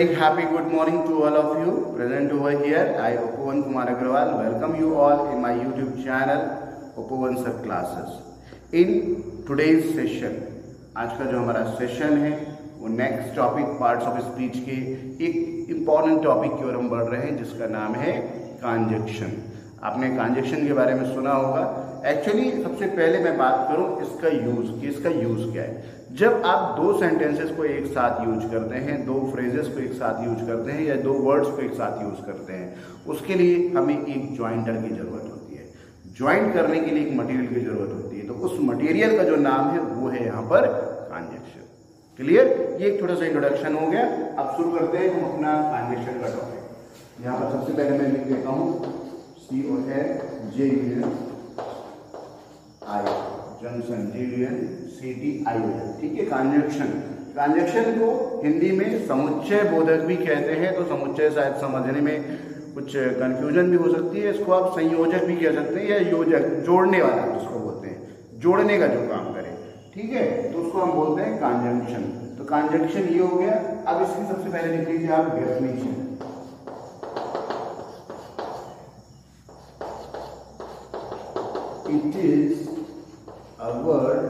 very happy good morning to all of you present over here. I Upavan Kumar Agrawal welcome you all in my YouTube channel Upavan Sir Classes. In today's session, आज का जो हमारा session है वो next topic parts of speech के एक important topic की ओर हम बढ़ रहे हैं जिसका नाम है कॉन्जक्शन। आपने कॉन्जक्शन के बारे में सुना होगा। एक्चुअली सबसे पहले मैं बात करूं इसका यूज कि इसका यूज क्या है। जब आप दो सेंटेंसेस को एक साथ यूज करते हैं, दो फ्रेजेस को एक साथ यूज करते हैं या दो वर्ड्स को एक साथ यूज करते हैं, उसके लिए हमें एक ज्वाइंटर की जरूरत होती है। ज्वाइंट करने के लिए एक मटेरियल की जरूरत होती है, तो उस मटेरियल का जो नाम है वो है यहाँ पर कॉन्जक्शन। क्लियर? ये एक छोटा सा इंट्रोडक्शन हो गया। अब शुरू करते हैं हम अपना कॉन्जक्शन का टॉपिक। यहाँ पर सबसे पहले मैं लिख देता हूँ CONJUNCTION, जंक्शन JUNCTION। ठीक है, कॉन्जक्शन। कॉन्जक्शन को हिंदी में समुच्चय बोधक भी कहते हैं, तो समुच्चय शायद समझने में कुछ कंफ्यूजन भी हो सकती है। इसको आप संयोजक भी कह सकते हैं या योजक, जोड़ने वाला जिसको बोलते हैं, जोड़ने का जो काम करे। ठीक है, तो उसको हम बोलते हैं कॉन्जंक्शन। तो कॉन्जंक्शन ये हो गया। अब इसकी सबसे पहले लिख लीजिए आप definition. It is a word,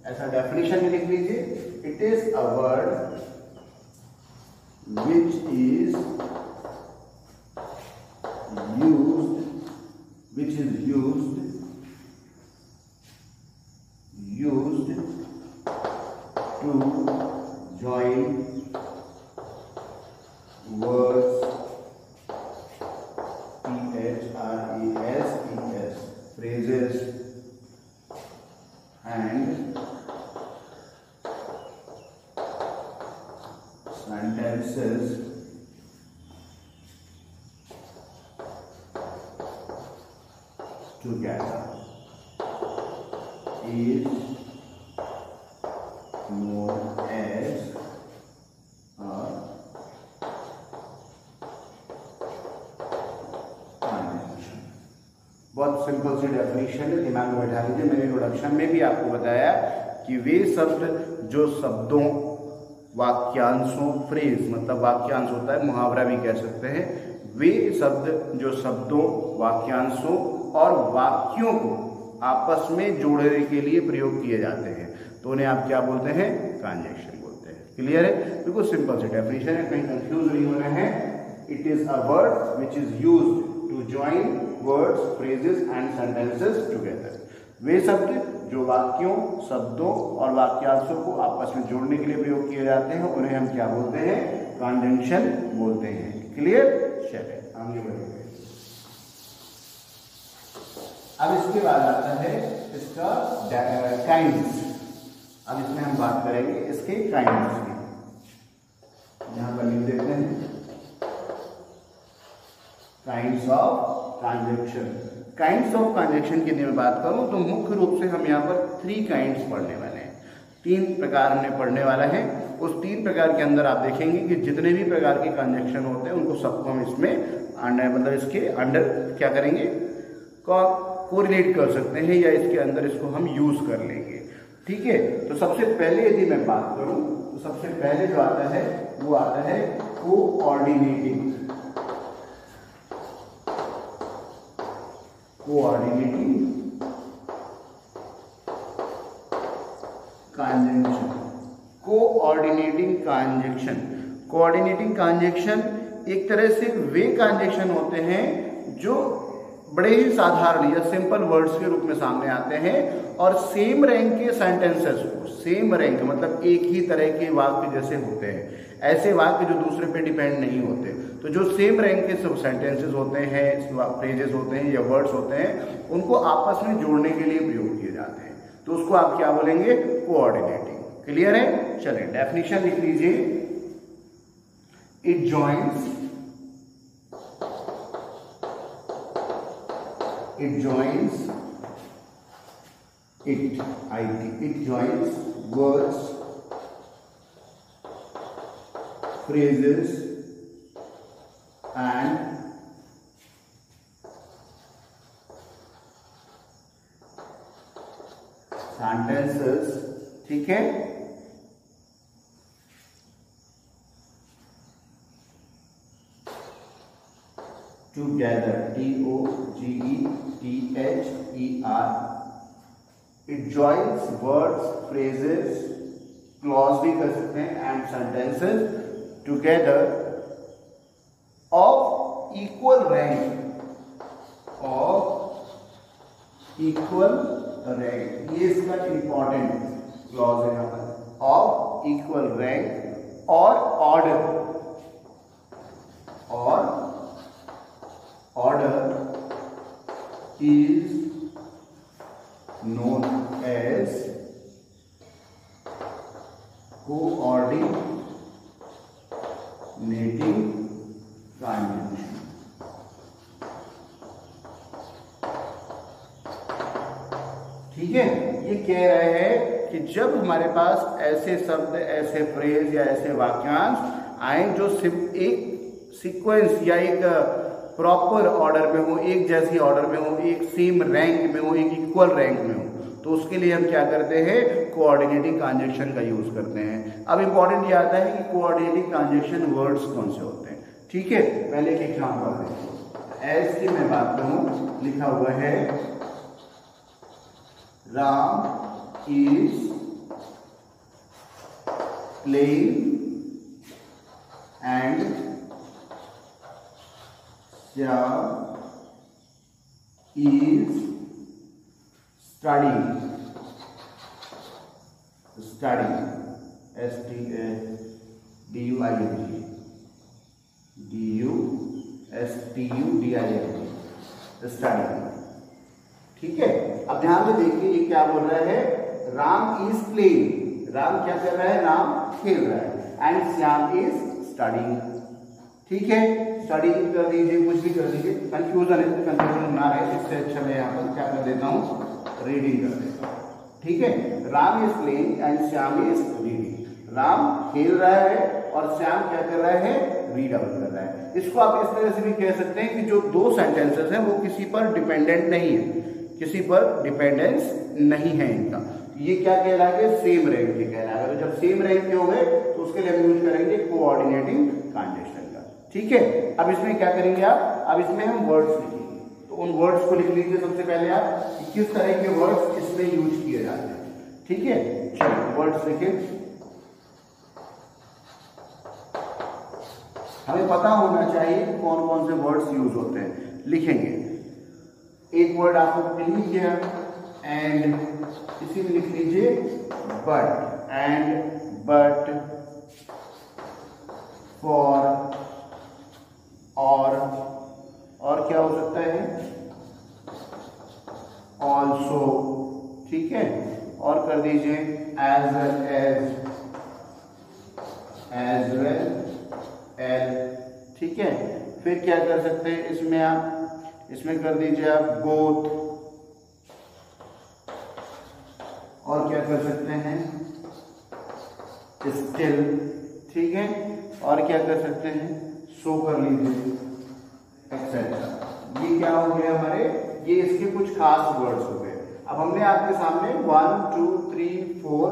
ऐसा डेफिनेशन में लिख लीजिए। It is a word which is used to join words phrases and sentences together is known as a कॉन्जंक्शन। बहुत सिंपल सी डेफिनेशन है, दिमाग में बैठा लीजिए। मैंने इंट्रोडक्शन में भी आपको बताया कि वे शब्द जो शब्दों, वाक्यांशों, फ्रेज मतलब वाक्यांश होता है, मुहावरा भी कह सकते हैं, वे शब्द जो शब्दों, वाक्यांशों और वाक्यों को आपस में जोड़ने के लिए प्रयोग किए जाते हैं, तो उन्हें आप क्या बोलते हैं? कॉन्जक्शन बोलते हैं। क्लियर है? बिल्कुल सिंपल सी डेफिनेशन है, कहीं कंफ्यूज नहीं होना है। It is a word which is used to join words, phrases and sentences together. वे शब्द जो वाक्यों, शब्दों और वाक्यांशों को आपस में जोड़ने के लिए प्रयोग किए जाते हैं, उन्हें हम क्या बोलते हैं? कॉन्जंक्शन बोलते हैं। क्लियर? चलिए आगे बढ़ेंगे। अब इसके बाद आता है इसका काइंड्स। अब इसमें हम बात करेंगे इसके काइंड्स की। यहां पर लिख देते हैं काइंड्स ऑफ कॉन्जक्शन। काइंड्स ऑफ कॉन्जक्शन की मैं बात करूं तो मुख्य रूप से हम यहाँ पर 3 काइंड्स पढ़ने वाले हैं। 3 प्रकार हमने पढ़ने वाला है। उस 3 प्रकार के अंदर आप देखेंगे कि जितने भी प्रकार के कॉन्जक्शन होते हैं उनको सबको हम इसमें मतलब इसके अंडर क्या करेंगे? कोरिलेट कर सकते हैं या इसके अंदर इसको हम यूज कर लेंगे। ठीक है, तो सबसे पहले यदि मैं बात करूं तो सबसे पहले जो आता है वो आता है कोऑर्डिनेटिंग कॉन्जंक्शन। कोऑर्डिनेटिंग कॉन्जंक्शन। कोऑर्डिनेटिंग कॉन्जंक्शन एक तरह से वे कॉन्जंक्शन होते हैं जो बड़े ही साधारण या सिंपल वर्ड्स के रूप में सामने आते हैं और सेम रैंक के सेंटेंसेस को, सेम रैंक मतलब एक ही तरह के वाक्य जैसे होते हैं, ऐसे वाक्य जो दूसरे पे डिपेंड नहीं होते, तो जो सेम रैंक के सब सेंटेंसेस होते हैं, फ्रेजेस होते हैं या वर्ड्स होते हैं, उनको आपस में जोड़ने के लिए प्रयोग किए जाते हैं, तो उसको आप क्या बोलेंगे? कोऑर्डिनेटिंग। क्लियर है? चलिए डेफिनेशन लिख लीजिए। It joins words, phrases and sentences। ठीक है, together, T-O-G-E-T-H-E-R. It joins words, phrases, clause भी कर सकते हैं, and sentences together of equal rank. ये इसका इंपॉर्टेंट क्लॉज है यहाँ पर, ऑफ इक्वल रैंक और order is known as coordinating conjunction. ठीक है, ये कह रहे हैं कि जब हमारे पास ऐसे शब्द, ऐसे फ्रेज या ऐसे वाक्यांश आए जो सिर्फ एक सीक्वेंस या एक प्रॉपर ऑर्डर में हो, एक जैसी ऑर्डर में हो, एक सेम रैंक में हो, एक इक्वल रैंक में हो, तो उसके लिए हम क्या करते हैं, कोऑर्डिनेटिंग ट्रांजैक्शन का यूज करते हैं। अब इंपॉर्टेंट ये आता है कि कोऑर्डिनेटिंग ट्रांजैक्शन वर्ड्स कौन से होते हैं। ठीक है, पहले एक एग्जांपल देखो। एज की मैं बात करूं, लिखा हुआ है Ram is playing and Shyam is studying. S-T-U-D-U-I-N-G. D-U-S-T-U-D-I-N-G. Studying. ठीक है, अब ध्यान से देखिए ये क्या बोल रहा है, राम इज प्लेइंग, राम क्या कर रहा है, राम खेल रहा है, एंड श्याम इज स्टडीइंग। ठीक है, स्टडी कर दीजिए, कुछ भी कर दीजिए, कंफ्यूजन है, कंफ्यूजन ना रहे, इससे अच्छा मैं यहाँ पर क्या कर देता हूँ, रीडिंग कर देता हूँ। ठीक है, Ram is playing and Shyam is reading. Ram खेल रहा है और श्याम क्या कर रहा है, रीड आउट कर रहा है। इसको आप इस तरह से भी कह सकते हैं कि जो दो सेंटेंसेस हैं वो किसी पर डिपेंडेंट नहीं है, किसी पर डिपेंडेंस नहीं है इनका। ये क्या कहलाएगा, सेम रैंक के कहलाएगा। तो जब सेम रैंक के हो गए तो उसके लिए हम यूज करेंगे कोऑर्डिनेटिंग ट्रांजैक्शन। ठीक है, अब इसमें क्या करेंगे आप, अब इसमें हम वर्ड्स लिखेंगे, तो उन वर्ड्स को लिख लीजिए सबसे पहले आप कि किस तरह के वर्ड्स इसमें यूज किए जाते हैं। ठीक है, चलो वर्ड्स लिखें। हमें पता होना चाहिए कौन कौन से वर्ड्स यूज होते हैं, लिखेंगे। एक वर्ड आपको मिल गया, एंड इसी में लिख लीजिए बट, एंड बट, फॉर, और क्या हो सकता है, ऑल्सो। ठीक है, और कर दीजिए एज वेल एज। ठीक है, फिर क्या कर सकते हैं इसमें आप, इसमें कर दीजिए आप बोथ, और क्या कर सकते हैं स्टिल। ठीक है, और क्या कर सकते हैं, शो कर लीजिए, एक्सेट्रा। ये क्या हो गया हमारे, ये इसके कुछ खास वर्ड्स हो गए। अब हमने आपके सामने 1 2 3 4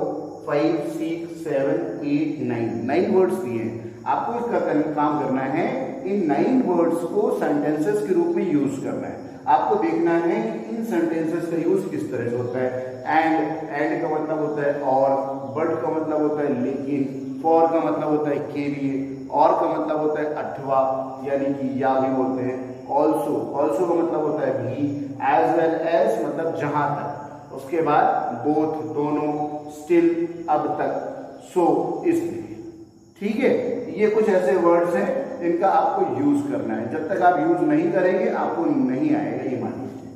5 6 7 8 9 वर्ड्स दिए हैं। आपको इसका काम करना है, इन 9 वर्ड्स को सेंटेंसेस के रूप में यूज करना है। आपको देखना है कि इन सेंटेंसेस का यूज किस तरह से होता है। एंड का मतलब होता है और, बट का मतलब होता है लेकिन, फॉर का मतलब होता है के लिए, और का मतलब होता है अथवा यानी कि या भी बोलते हैं, ऑल्सो का मतलब होता है भी, एज वेल एज मतलब जहां तक, उसके बाद बोथ दोनों, स्टिल अब तक, सो इसलिए। ठीक है, ये कुछ ऐसे वर्ड्स हैं इनका आपको यूज करना है। जब तक आप यूज नहीं करेंगे आपको नहीं आएगा, ये मान लीजिए।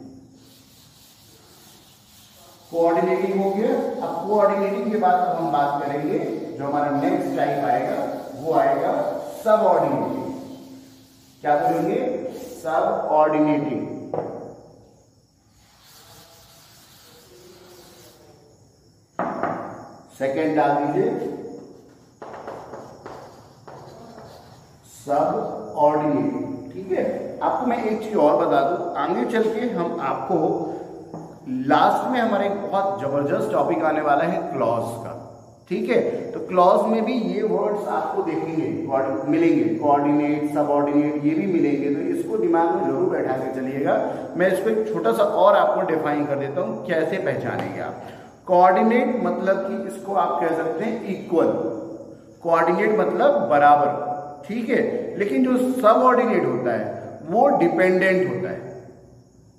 कोऑर्डिनेटिंग हो गया। अब कोऑर्डिनेटिंग के बाद हम बात करेंगे, जो हमारा नेक्स्ट टाइप आएगा वो आएगा सबऑर्डिनेटिंग। क्या करेंगे, सबऑर्डिनेटिंग। सेकेंड डाल दीजिए, सबऑर्डिनेटिंग। ठीक है, आपको मैं एक चीज और बता दूं, आगे चल के हम आपको लास्ट में हमारे एक बहुत जबरदस्त टॉपिक आने वाला है क्लॉज का। ठीक है। तो क्लॉज में भी ये वर्ड्स आपको देखेंगे, मिलेंगे, कोऑर्डिनेट, सबऑर्डिनेट, ये भी मिलेंगे, तो इसको दिमाग में जरूर बैठा के चलिएगा। मैं इसको एक छोटा सा और आपको डिफाइन कर देता हूँ, कैसे पहचानेंगे आप। कोऑर्डिनेट मतलब कि इसको आप कह सकते हैं इक्वल, कोऑर्डिनेट मतलब बराबर, ठीक है। लेकिन जो सबऑर्डिनेट होता है वो डिपेंडेंट होता है।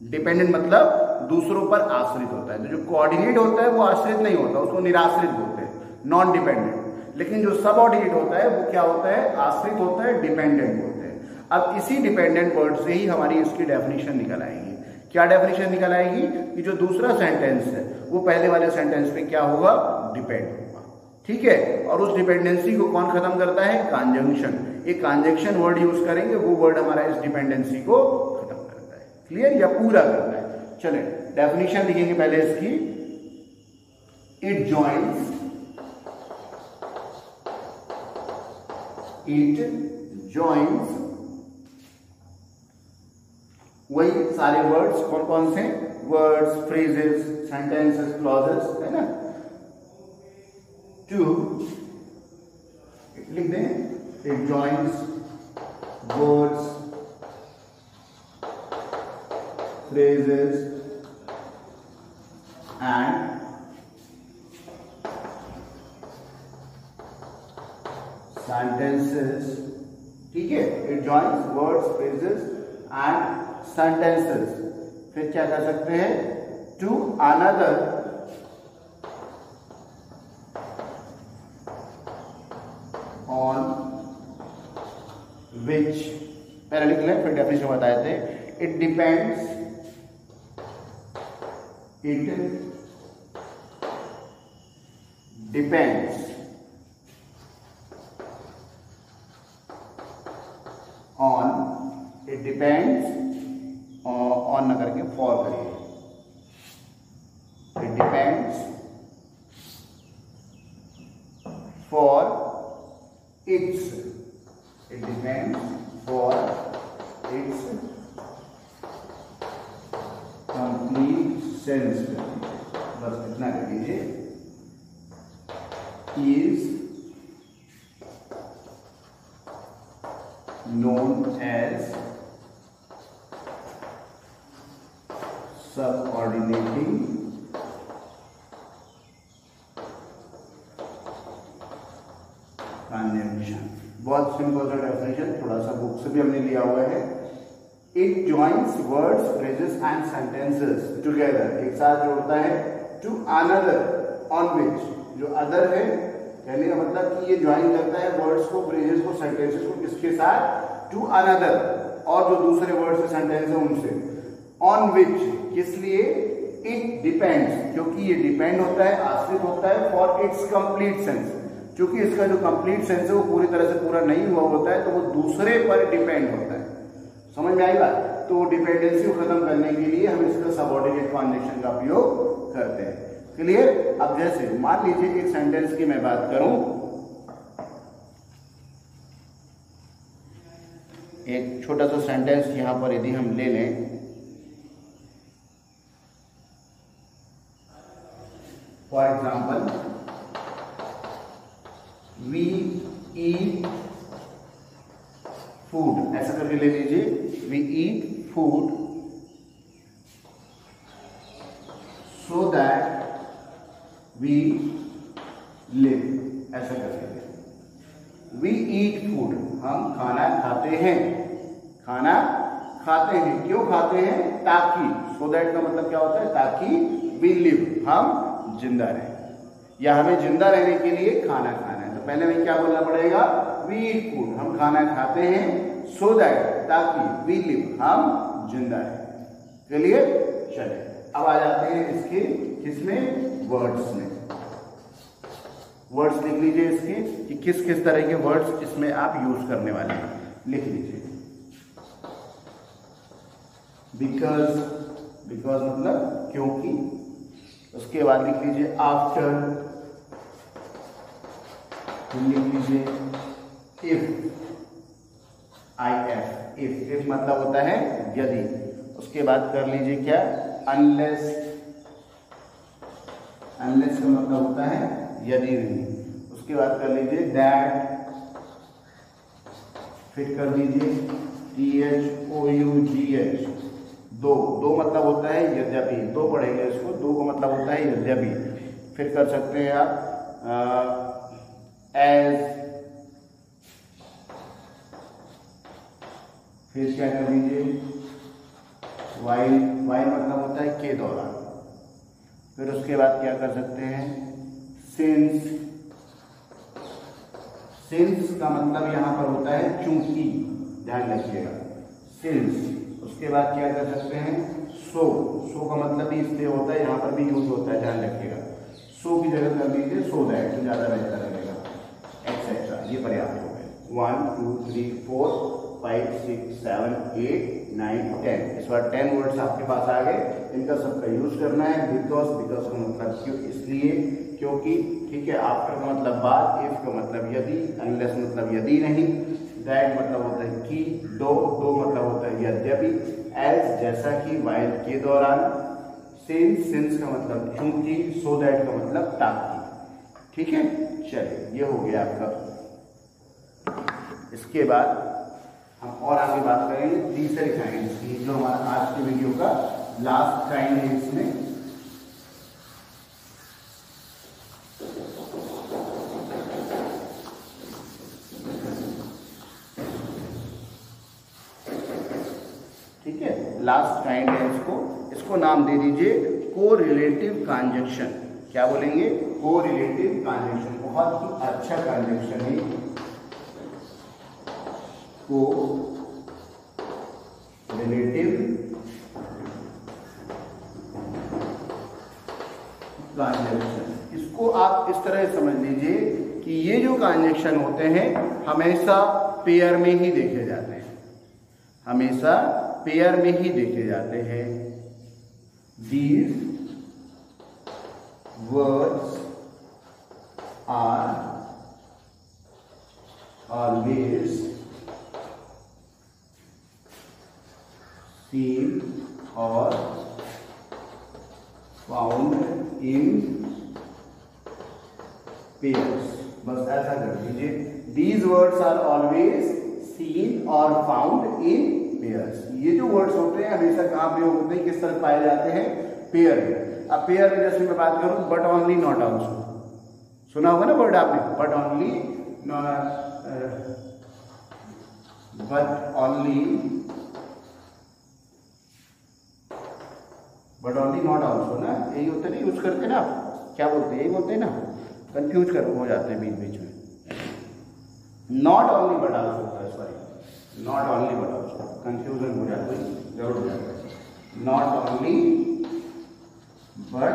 डिपेंडेंट मतलब दूसरों पर आश्रित होता है। तो जो कोऑर्डिनेट होता है वो आश्रित नहीं होता, उसको निराश्रित बोलते हैं, नॉन डिपेंडेंट। लेकिन जो सबऑर्डिनेट होता है वो क्या होता है, आश्रित होता है, डिपेंडेंट होते हैं। अब इसी डिपेंडेंट वर्ड से ही हमारी इसकी डेफिनेशन निकल आएगी। क्या डेफिनेशन निकल आएगी कि जो दूसरा सेंटेंस है वो पहले वाले सेंटेंस पे क्या होगा, डिपेंड होगा, ठीक है। और उस डिपेंडेंसी को कौन खत्म करता है, कंजंक्शन। एक कंजंक्शन वर्ड यूज करेंगे, वो वर्ड हमारा इस डिपेंडेंसी को खत्म करता है। क्लियर, या पूरा करता है। चले डेफिनेशन लिखेंगे पहले इसकी। इट जॉइंस, वही सारे वर्ड्स, कौन कौन से वर्ड्स, फ्रेजेस, सेंटेंसेस, क्लॉजेस, है ना। टू लिख दें, it joins words, phrases and sentences, ठीक है। It joins words, phrases and sentences। फिर क्या कर सकते हैं, to another on which, पहले लिख लें फिर डेफिनेशन बताए थे। It depends, it depends on, it depends on ना करके for करिए, it depends for its, it depends for its complete sense, बस इतना कर लीजिए, is known as subordinating conjunction। बहुत सिंपल सा डेफिनेशन, थोड़ा सा बुक से भी हमने लिया हुआ है। It joins words, phrases and sentences together, एक साथ जोड़ता है, to another on which, जो other है, कहने का मतलब कि ये ज्वाइन करता है वर्ड्स को, फ्रेजेस को, सेंटेंसेस को, किसके साथ, to another, और जो दूसरे वर्ड्स से सेंटेंस है उनसे, on which, किस लिए, it depends, क्योंकि ये डिपेंड होता है, आश्रित होता है, for its complete sense, क्योंकि इसका जो कंप्लीट सेंस है वो पूरी तरह से पूरा नहीं हुआ होता है, तो वो दूसरे पर डिपेंड होता है। समझ में आई बात। तो डिपेंडेंसी को खत्म करने के लिए हम इसका सबऑर्डिनेट कंजंक्शन का उपयोग करते हैं। क्लियर। अब जैसे मान लीजिए एक सेंटेंस की मैं बात करूं, एक छोटा सा सेंटेंस यहां पर यदि हम ले लें, for example, we eat food, ऐसा करके ले लीजिए, we eat food so that we live, ऐसा करके ले। वी ईट फूड, हम खाना खाते हैं, खाना खाते हैं, क्यों खाते हैं, ताकि, सो दैट का मतलब क्या होता है, ताकि, वी लिव, हम जिंदा रहें, या हमें जिंदा रहने के लिए खाना खाना है। तो पहले हमें क्या बोलना पड़ेगा, वी ईट फूड, हम खाना खाते हैं, सो दैट, ताकि, वी लिव, हम जिंदा हैं। क्लियर। चलिए अब आ जाते हैं इसके किसमें, वर्ड्स में। वर्ड्स लिख लीजिए इसके कि किस किस तरह के वर्ड्स इसमें आप यूज करने वाले हैं, लिख लीजिए। बिकॉज, बिकॉज मतलब क्योंकि, उसके बाद लिख लीजिए आफ्टर, लिख लीजिए इफ, IF, इफ मतलब होता है यदि, उसके बाद कर लीजिए क्या, अनलेस, अनलेस का मतलब होता है यदि नहीं, उसके बाद कर लीजिए दैट, फिर कर दीजिए THOUGH, दो मतलब होता है यद्यपि, दो पढ़ेंगे इसको, दो का मतलब होता है यद्यपि। फिर कर सकते हैं आप एज, फिर क्या कर दीजिए वाइल मतलब होता है के दौरान। फिर उसके बाद क्या कर सकते हैं सिंस का मतलब यहाँ पर होता है चूंकि, ध्यान रखिएगा सिंस। उसके बाद क्या कर सकते हैं सो का मतलब भी इसलिए होता है, यहाँ पर भी यूज होता है, ध्यान रखिएगा। सो की जगह कर दीजिए सो दैट, तो ज़्यादा बेहतर रहेगा, एक्सेट्रा। ये पर्याप्त हो गए। 1 2 3 4 5 6 7 8 9 10। इस बार 10 वर्ड्स आपके पास आ गए, इनका सबका यूज करना है। बिकॉज का मतलब क्यों, इसलिए क्योंकि, ठीक है। आफ्टर का मतलब बाद, इफ का मतलब यदि, अनलेस मतलब यदि नहीं, दैट मतलब होता है कि, दो मतलब होता है यद्यपि, एज जैसा कि, वाइल के दौरान, सिंस का मतलब चूंकि, सो दैट का मतलब ताकि, ठीक है। चलिए ये हो गया आपका। इसके बाद हम और आगे बात करेंगे तीसरे काइंड की, जो हमारा आज के वीडियो का लास्ट काइंड है। इसमें ठीक है, लास्ट काइंड है, इसको नाम दे दीजिए कोरिलेटिव कंजक्शन। क्या बोलेंगे? Correlative conjunction. बहुत ही अच्छा कंजक्शन है कोरिलेटिव कंजक्शन। इसको आप इस तरह समझ लीजिए कि ये जो कंजक्शन होते हैं हमेशा पेयर में ही देखे जाते हैं, हमेशा पेयर में ही देखे जाते हैं। These words are always seen or found in pairs। बस ऐसा कर दीजिए, These words are always seen or found in pairs. ये जो वर्ड्स होते हैं हमेशा कहाँ पे होते हैं, किस तरह पाए जाते हैं? पेयर में। अब पेयर में जैसे मैं बात करूं, बट ओनली नॉट आल्सो, सुना होगा ना वर्ड आपने, बट ओनली नॉट आल्सो ना, यही होता है, यूज करते ना आप, क्या बोलते हैं, यही बोलते हैं ना, कंफ्यूज कर हो जाते हैं बीच बीच में। नॉट ओनली बट आल्सो होता है, sorry, not only but also, confusion हो जाता है, जरूर हो जाता है। Not only but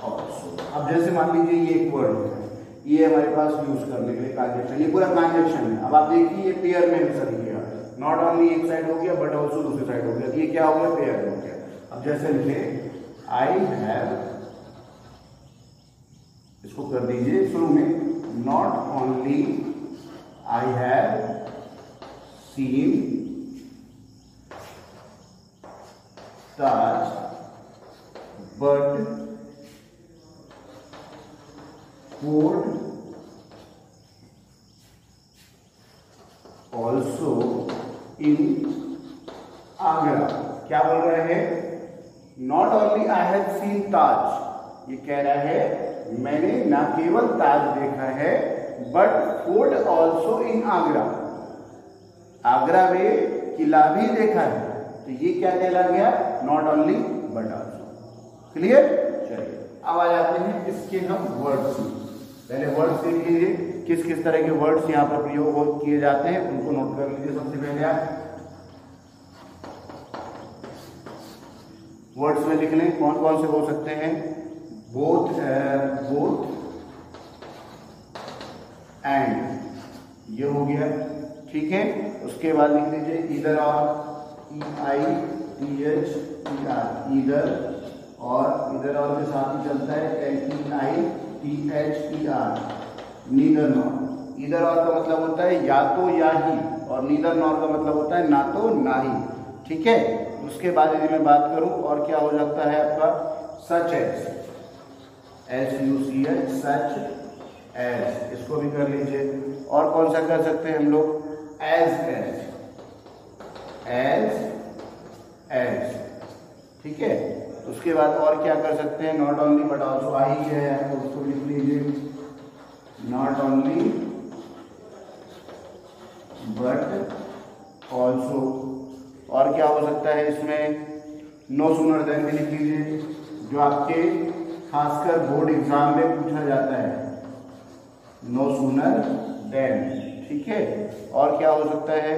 also. अब जैसे मान लीजिए ये एक वर्ड है, ये हमारे पास यूज करने के लिए ट्रांजेक्शन, ये पूरा ट्रांजेक्शन है। अब आप देखिए ये पेयर में हमेशा दिखेगा, नॉट ओनली एक साइड हो गया, बट ऑल्सो दूसरी साइड हो गया, ये क्या हो गया? पेयर हो गया। अब जैसे लिखे आई हैव, इसको कर दीजिए शुरू में not only I have seen Taj but food also in Agra. क्या बोल रहे हैं? Not only I have seen Taj, ये कह रहा है मैंने ना केवल ताज देखा है, but food also in Agra, Agra में किला भी देखा है। तो ये क्या कहला गया? Not only but also. Clear? चलिए अब आ जाते हैं इसके हम वर्ड्स में। पहले वर्ड्स देख लीजिए, किस किस तरह के वर्ड्स यहाँ पर प्रयोग किए जाते हैं, उनको नोट कर लीजिए। सबसे पहले आप वर्ड्स में लिख लें, कौन कौन से हो सकते हैं? बोथ एंड, ये हो गया, ठीक है। उसके बाद लिख लीजिए इधर और, EITHER, इधर, और इधर और के साथ ही चलता है NEITHER, नीदर नॉर। इधर और का मतलब होता है या तो या ही, और नीदर नॉर का मतलब होता है ना तो ना ही, ठीक है। उसके बाद यदि मैं बात करूं और क्या हो जाता है आपका? सच एज, SUCH, सच, एज, इसको भी कर लीजिए। और कौन सा कर सकते हैं हम लोग? एज, ठीक है। उसके बाद और क्या कर सकते हैं? नॉट ओनली बट ऑल्सो, आई है तो उसको लिख लीजिए, नॉट ओनली बट ऑल्सो। और क्या हो सकता है इसमें? नो सूनर देन भी लिख लीजिए, जो आपके खासकर बोर्ड एग्जाम में पूछा जाता है, नो सूनर देन, ठीक है। और क्या हो सकता है?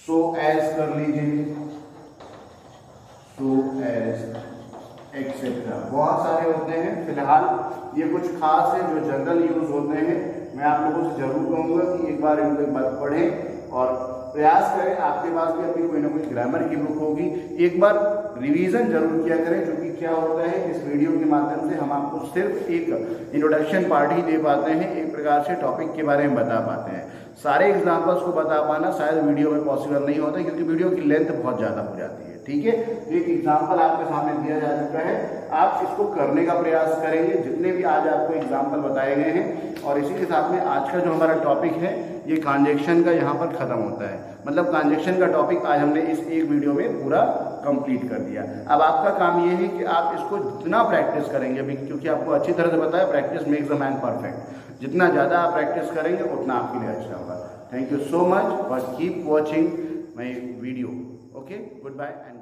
सो एज कर लीजिए, सो एज एक्सेट्रा, बहुत सारे होते हैं। फिलहाल ये कुछ खास है जो जनरल यूज होते हैं। मैं आप लोगों से जरूर कहूंगा कि एक बार इनको एक बार पढ़ें और प्रयास करें। आपके पास भी अपनी कोई ना कोई ग्रामर की बुक होगी, एक बार रिवीजन जरूर किया करें। क्योंकि क्या होता है, इस वीडियो के माध्यम से हम आपको सिर्फ एक इंट्रोडक्शन पार्ट ही दे पाते हैं, एक प्रकार से टॉपिक के बारे में बता पाते हैं। सारे एग्जाम्पल्स को बता पाना शायद वीडियो में पॉसिबल नहीं होता, क्योंकि वीडियो की लेंथ बहुत ज़्यादा हो जाती है, ठीक है। एक एग्जाम्पल आपके सामने दिया जा चुका है, आप इसको करने का प्रयास करेंगे जितने भी आज आपको एग्जाम्पल बताए गए हैं। और इसी के साथ में आज का जो हमारा टॉपिक है ये ट्रांजैक्शन का यहाँ पर खत्म होता है। मतलब ट्रांजैक्शन का टॉपिक आज हमने इस एक वीडियो में पूरा कंप्लीट कर दिया। अब आपका काम ये है कि आप इसको जितना प्रैक्टिस करेंगे, अभी क्योंकि आपको अच्छी तरह से बताया practice makes the man perfect, जितना ज़्यादा आप प्रैक्टिस करेंगे उतना आपके लिए अच्छा होगा। Thank you so much for keep watching my video. Okay, good bye and